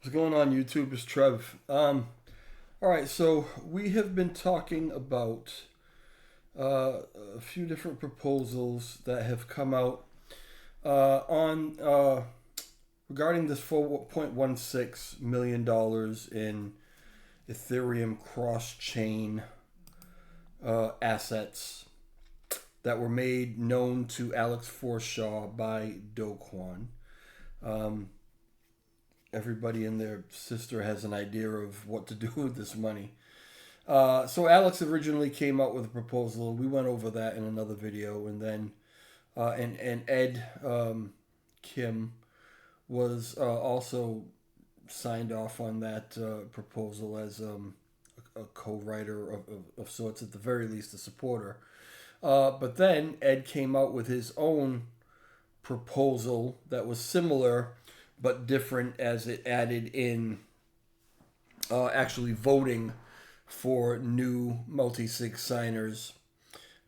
What's going on, YouTube? It's Trev. All right, so we have been talking about a few different proposals that have come out on regarding this $4.16 million in Ethereum cross-chain assets that were made known to Alex Forshaw by Kwon. Everybody and their sister has an idea of what to do with this money. So Alex originally came out with a proposal. We went over that in another video, and then and Ed Kim was also signed off on that proposal as a co-writer of sorts, at the very least a supporter. But then Ed came out with his own proposal that was similar but different, as it added in actually voting for new multi-sig signers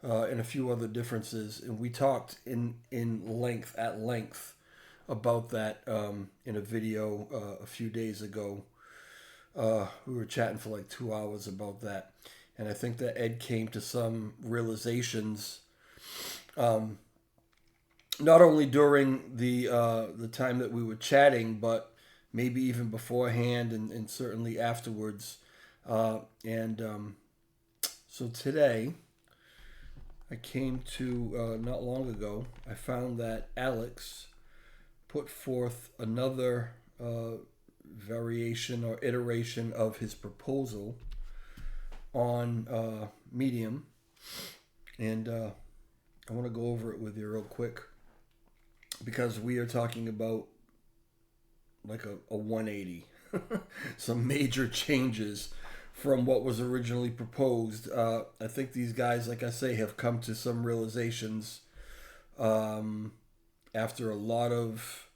and a few other differences. And we talked at length about that in a video a few days ago. We were chatting for like 2 hours about that. And I think that Ed came to some realizations not only during the time that we were chatting, but maybe even beforehand and certainly afterwards. So today, I came to, not long ago, I found that Alex put forth another variation or iteration of his proposal on Medium. And I want to go over it with you real quick, because we are talking about like a 180. Some major changes from what was originally proposed. I think these guys, like I say, have come to some realizations after a lot of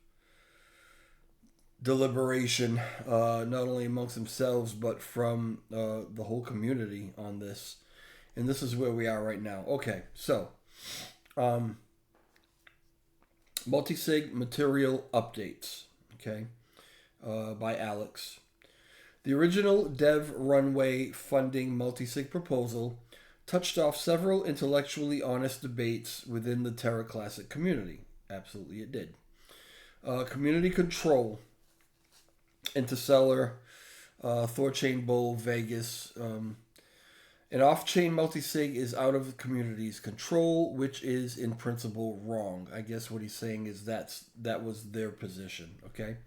deliberation, not only amongst themselves, but from the whole community on this. And this is where we are right now. Okay, so multi-sig material updates, okay, by Alex. The original dev runway funding multi-sig proposal touched off several intellectually honest debates within the Terra Classic community. Absolutely it did. Community control, Interstellar, Thorchain Bull, Vegas. An off-chain multi-sig is out of the community's control, which is in principle wrong. I guess what he's saying is that was their position, okay?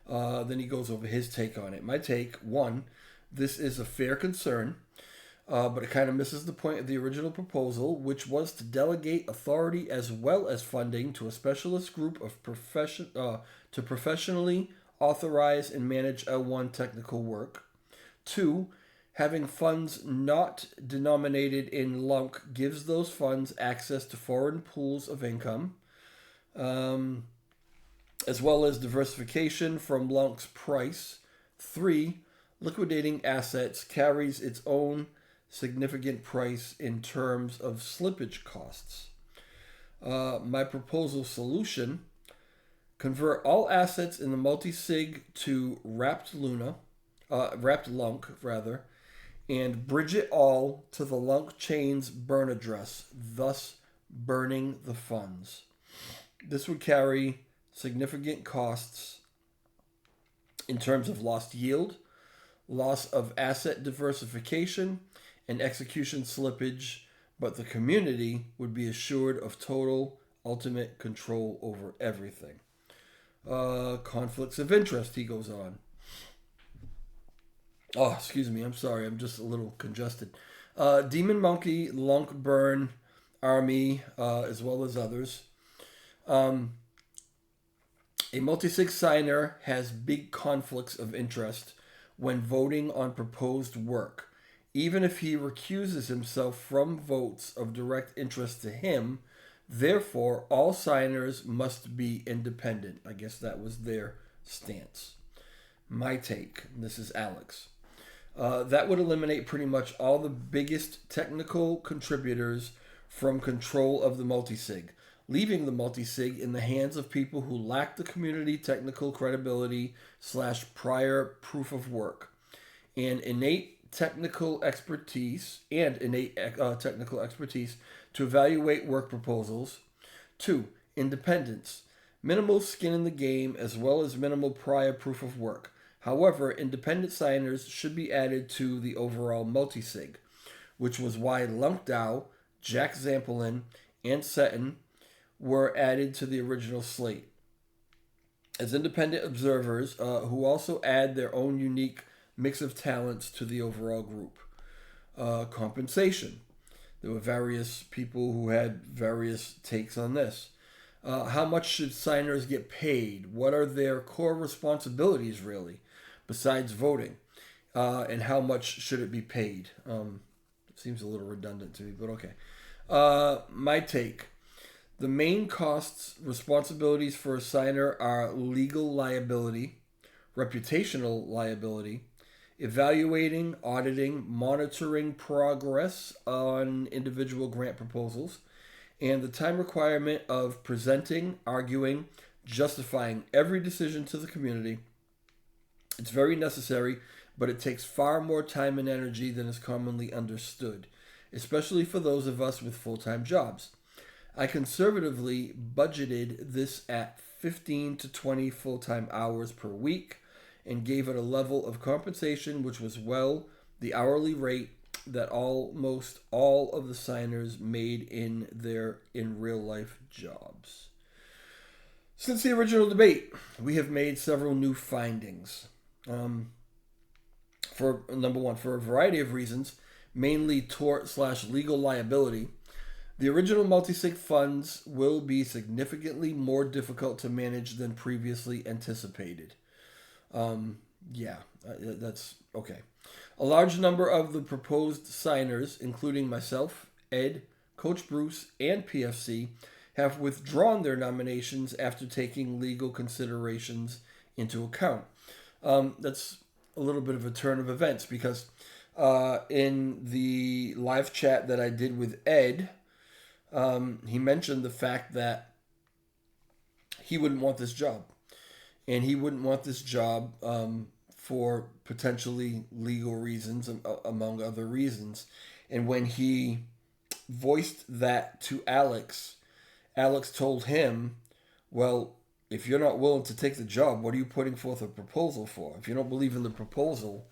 Then he goes over his take on it. My take, one, this is a fair concern, but it kind of misses the point of the original proposal, which was to delegate authority as well as funding to a specialist group of to professionally authorize and manage L1 technical work. Two, having funds not denominated in LUNC gives those funds access to foreign pools of income, as well as diversification from LUNC's price. Three, liquidating assets carries its own significant price in terms of slippage costs. My proposal solution: convert all assets in the multi-sig to wrapped LUNC rather, and bridge it all to the LUNC chain's burn address, thus burning the funds. This would carry significant costs in terms of lost yield, loss of asset diversification, and execution slippage, but the community would be assured of total ultimate control over everything. Conflicts of interest, he goes on. Oh, excuse me, I'm sorry, I'm just a little congested. Demon Monkey, LUNC Burn Army, as well as others. A multi-sig signer has big conflicts of interest when voting on proposed work, even if he recuses himself from votes of direct interest to him. Therefore, all signers must be independent. I guess that was their stance. My take, this is Alex. That would eliminate pretty much all the biggest technical contributors from control of the multi-sig. leaving the multi-sig in the hands of people who lack the community technical credibility / prior proof of work and innate technical expertise to evaluate work proposals. 2. Independence. Minimal skin in the game as well as minimal prior proof of work. However, independent signers should be added to the overall multisig, which was why Lunkdow, Jack Zampolin, and Seton were added to the original slate as independent observers who also add their own unique mix of talents to the overall group. Compensation. There were various people who had various takes on this. How much should signers get paid? What are their core responsibilities, really, besides voting? And how much should it be paid? Seems a little redundant to me, but okay. My take. The main costs, responsibilities for a signer are legal liability, reputational liability, evaluating, auditing, monitoring progress on individual grant proposals, and the time requirement of presenting, arguing, justifying every decision to the community. It's very necessary, but it takes far more time and energy than is commonly understood, especially for those of us with full-time jobs. I conservatively budgeted this at 15 to 20 full-time hours per week and gave it a level of compensation which was the hourly rate that almost all of the signers made in real life jobs. Since the original debate, we have made several new findings. For number one, for a variety of reasons, mainly tort / legal liability, the original multisig funds will be significantly more difficult to manage than previously anticipated. That's okay. A large number of the proposed signers, including myself, Ed, Coach Bruce, and PFC, have withdrawn their nominations after taking legal considerations into account. That's a little bit of a turn of events because in the live chat that I did with Ed, he mentioned the fact that he wouldn't want this job. And he wouldn't want this job for potentially legal reasons, among other reasons. And when he voiced that to Alex, Alex told him, well, if you're not willing to take the job, what are you putting forth a proposal for? If you don't believe in the proposal,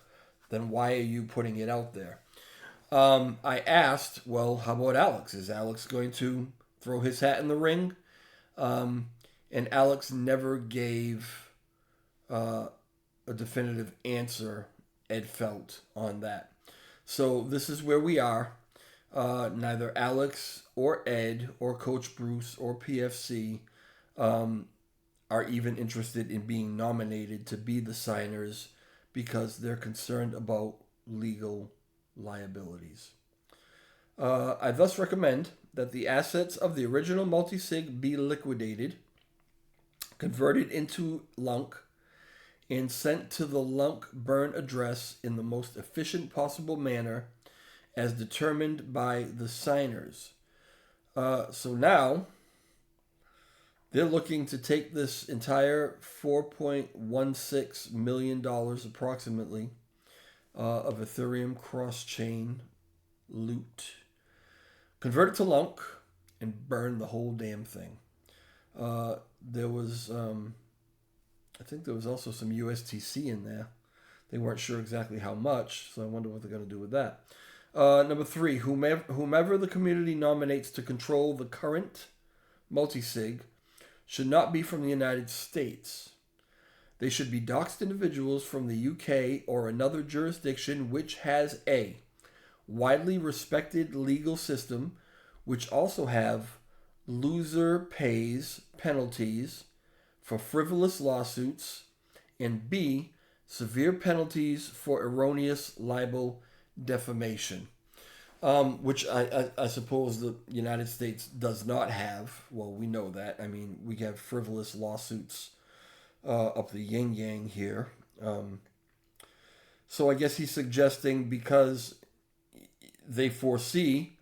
then why are you putting it out there? I asked, well, how about Alex? Is Alex going to throw his hat in the ring? And Alex never gave a definitive answer, Ed felt, on that. So this is where we are. Neither Alex or Ed or Coach Bruce or PFC are even interested in being nominated to be the signers because they're concerned about legal liabilities. I thus recommend that the assets of the original multisig be liquidated, converted into Lunk, and sent to the Lunk burn address in the most efficient possible manner as determined by the signers. So now they're looking to take this entire $4.16 million approximately of Ethereum cross-chain loot, convert it to Lunk, and burn the whole damn thing. There was, I think there was also some USTC in there. They weren't sure exactly how much, so I wonder what they're going to do with that. Number 3, whomever the community nominates to control the current multisig should not be from the United States. They should be doxed individuals from the UK or another jurisdiction which has a widely respected legal system, which also have loser pays penalties for frivolous lawsuits, and B, severe penalties for erroneous libel defamation, which I suppose the United States does not have. Well, we know that. I mean, we have frivolous lawsuits up the yin-yang here. So I guess he's suggesting because they foresee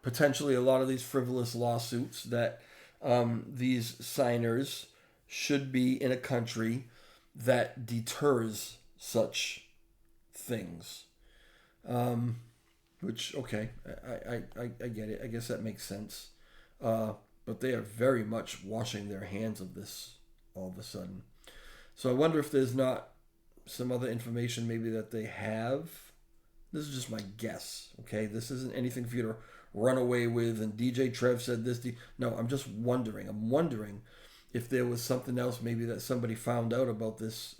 potentially a lot of these frivolous lawsuits that these signers should be in a country that deters such things. Which, okay, I get it. I guess that makes sense. But they are very much washing their hands of this all of a sudden. So I wonder if there's not some other information maybe that they have. This is just my guess, okay? This isn't anything for you to run away with. And DJ Trev said this. No, I'm just wondering. I'm wondering if there was something else maybe that somebody found out about this,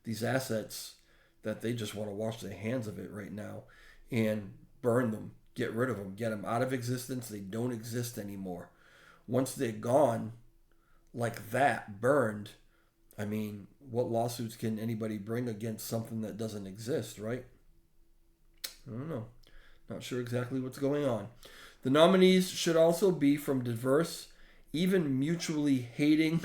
these assets, that they just want to wash their hands of it right now and burn them, get rid of them, get them out of existence. They don't exist anymore. Once they're gone, like that, burned, I mean, what lawsuits can anybody bring against something that doesn't exist, right? I don't know. Not sure exactly what's going on. The nominees should also be from diverse, even mutually hating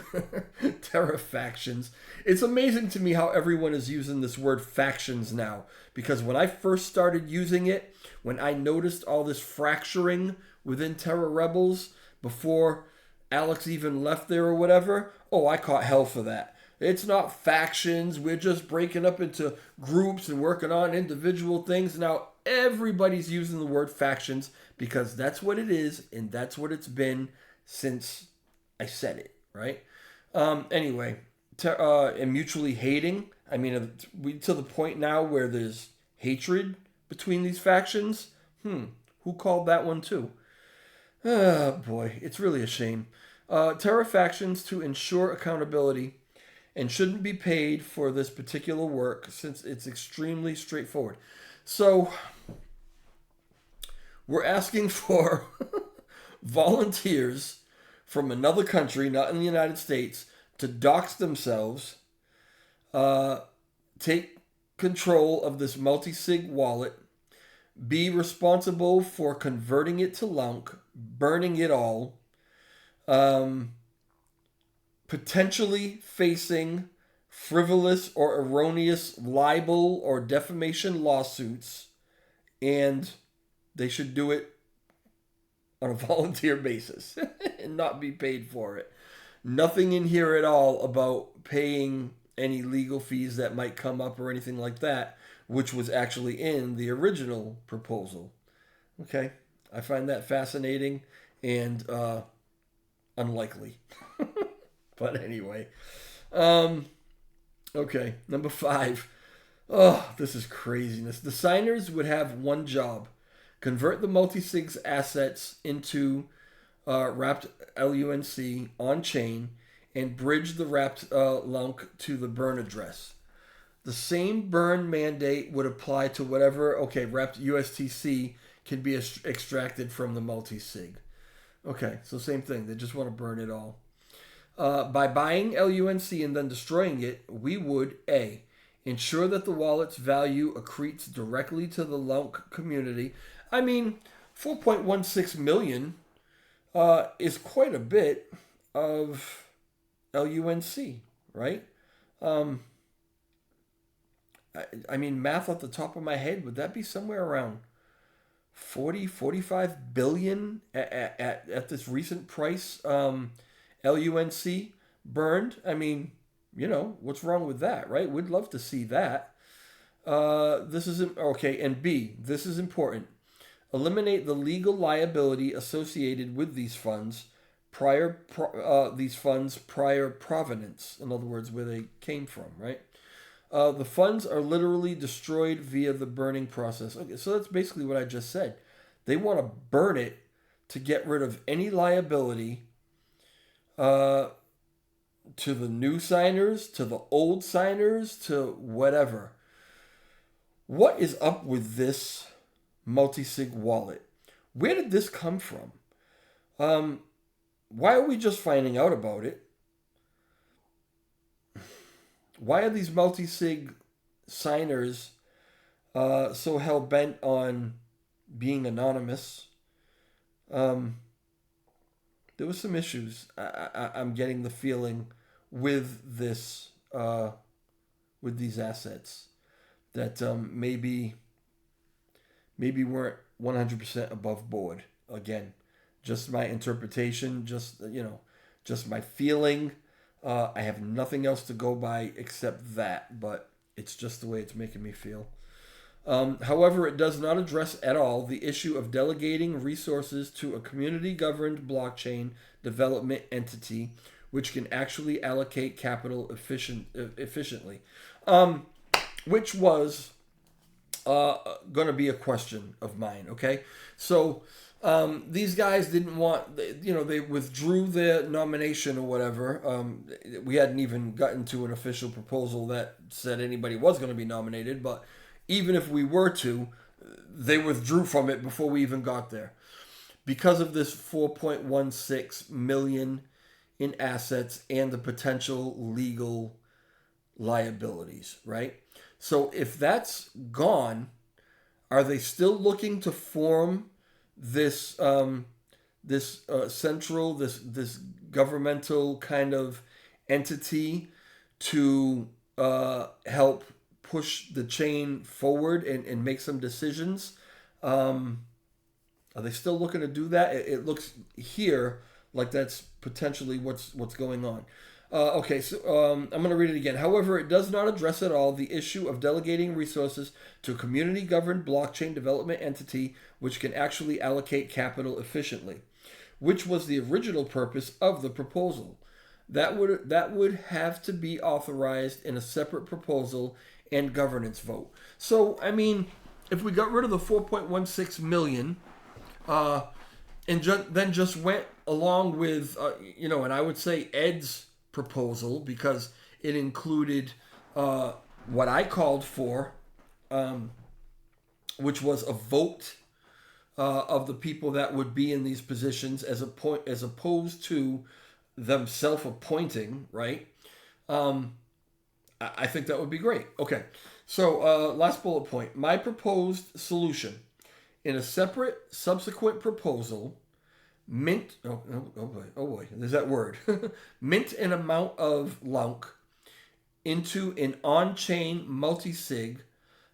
terror factions. It's amazing to me how everyone is using this word factions now. Because when I first started using it, when I noticed all this fracturing within Terror Rebels before Alex even left there or whatever, oh, I caught hell for that. It's not factions. We're just breaking up into groups and working on individual things. Now, everybody's using the word factions because that's what it is and that's what it's been since I said it, right? Anyway, and mutually hating. I mean, we to the point now where there's hatred between these factions. Who called that one too? Oh, boy, it's really a shame. Terror factions to ensure accountability and shouldn't be paid for this particular work since it's extremely straightforward. So, we're asking for volunteers from another country, not in the United States, to dox themselves, take control of this multi-sig wallet, be responsible for converting it to LUNC, burning it all, potentially facing frivolous or erroneous libel or defamation lawsuits, and they should do it on a volunteer basis and not be paid for it. Nothing in here at all about paying any legal fees that might come up or anything like that, which was actually in the original proposal. Okay, I find that fascinating and unlikely. But anyway, okay, number 5. Oh, this is craziness. The signers would have one job: convert the multi-sig's assets into wrapped LUNC on chain and bridge the wrapped LUNC to the burn address. The same burn mandate would apply to whatever, wrapped USTC can be extracted from the multi-sig. Okay, so same thing. They just want to burn it all. By buying LUNC and then destroying it, we would A, ensure that the wallet's value accretes directly to the LUNC community. I mean, 4.16 million is quite a bit of LUNC, right? I mean, math off the top of my head, would that be somewhere around 45 billion at this recent price LUNC burned? I mean, what's wrong with that, right? We'd love to see that. This is okay. And B, this is important. Eliminate the legal liability associated with these funds prior provenance. In other words, where they came from, right? The funds are literally destroyed via the burning process. Okay, so that's basically what I just said. They want to burn it to get rid of any liability to the new signers, to the old signers, to whatever. What is up with this multi-sig wallet? Where did this come from? Why are we just finding out about it? Why are these multi-sig signers so hell-bent on being anonymous? There was some issues. I'm getting the feeling with this, with these assets that maybe weren't 100% above board. Again, just my interpretation, just just my feeling. I have nothing else to go by except that, but it's just the way it's making me feel. However, it does not address at all the issue of delegating resources to a community-governed blockchain development entity, which can actually allocate capital efficiently, which was going to be a question of mine. Okay, so these guys didn't want, they withdrew their nomination or whatever. We hadn't even gotten to an official proposal that said anybody was going to be nominated, but even if we were to, they withdrew from it before we even got there because of this 4.16 million in assets and the potential legal liabilities, right? So if that's gone, are they still looking to form this central, this governmental kind of entity to help push the chain forward and make some decisions? Are they still looking to do that? It looks here like that's potentially what's going on. Okay, so I'm going to read it again. However, it does not address at all the issue of delegating resources to a community-governed blockchain development entity which can actually allocate capital efficiently, which was the original purpose of the proposal. That would have to be authorized in a separate proposal and governance vote. So, I mean, if we got rid of the 4.16 million, and then just went along with, and I would say Ed's proposal, because it included what I called for, which was a vote of the people that would be in these positions as opposed to them self-appointing, right? I think that would be great. Okay, so last bullet point. My proposed solution in a separate subsequent proposal, mint, oh boy, there's that word, mint an amount of LUNC into an on-chain multi-sig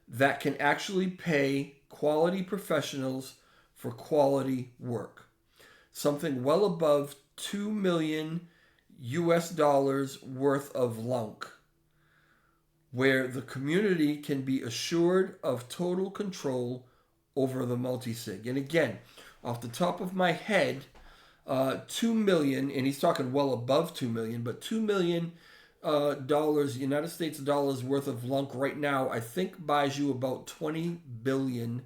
that can actually pay quality professionals for quality work. Something well above $2 million worth of LUNC, where the community can be assured of total control over the multi-sig. And again, off the top of my head, 2 million, and he's talking well above 2 million, but $2 million United States dollars worth of LUNC right now, I think buys you about 20 billion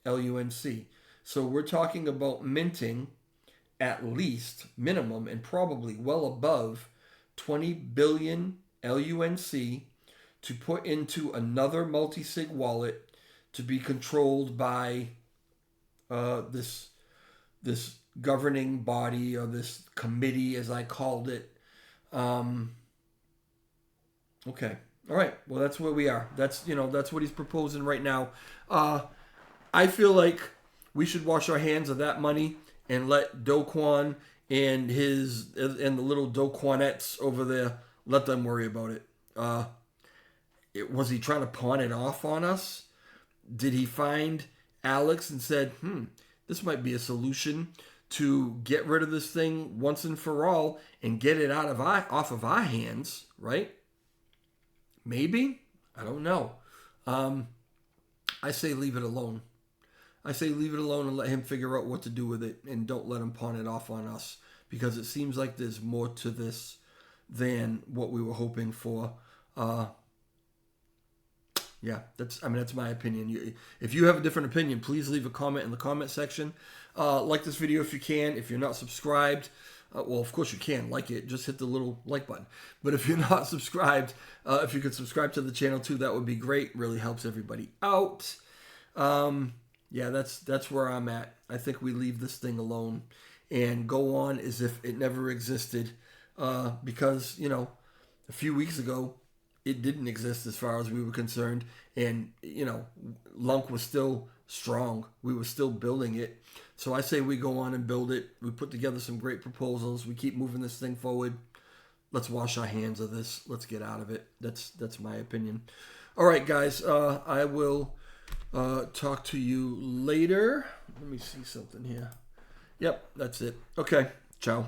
LUNC. So we're talking about minting at least minimum and probably well above 20 billion LUNC to put into another multi-sig wallet to be controlled by this governing body, or this committee, as I called it. Okay. All right. Well, that's where we are. That's what he's proposing right now. I feel like we should wash our hands of that money and let Kwon and the little Kwonettes over there, let them worry about it. Was he trying to pawn it off on us? Did he find Alex and said, this might be a solution to get rid of this thing once and for all and get it off of our hands, right? Maybe. I don't know. I say leave it alone. I say leave it alone and let him figure out what to do with it, and don't let him pawn it off on us, because it seems like there's more to this than what we were hoping for. Yeah, that's my opinion. If you have a different opinion, please leave a comment in the comment section. Like this video if you can. If you're not subscribed, well, of course you can like it. Just hit the little like button. But if you're not subscribed, if you could subscribe to the channel too, that would be great. Really helps everybody out. Yeah, that's where I'm at. I think we leave this thing alone and go on as if it never existed. Because, a few weeks ago, it didn't exist as far as we were concerned. And, LUNC was still strong. We were still building it. So I say we go on and build it. We put together some great proposals. We keep moving this thing forward. Let's wash our hands of this. Let's get out of it. That's my opinion. All right, guys. I will talk to you later. Let me see something here. Yep, that's it. Okay, ciao.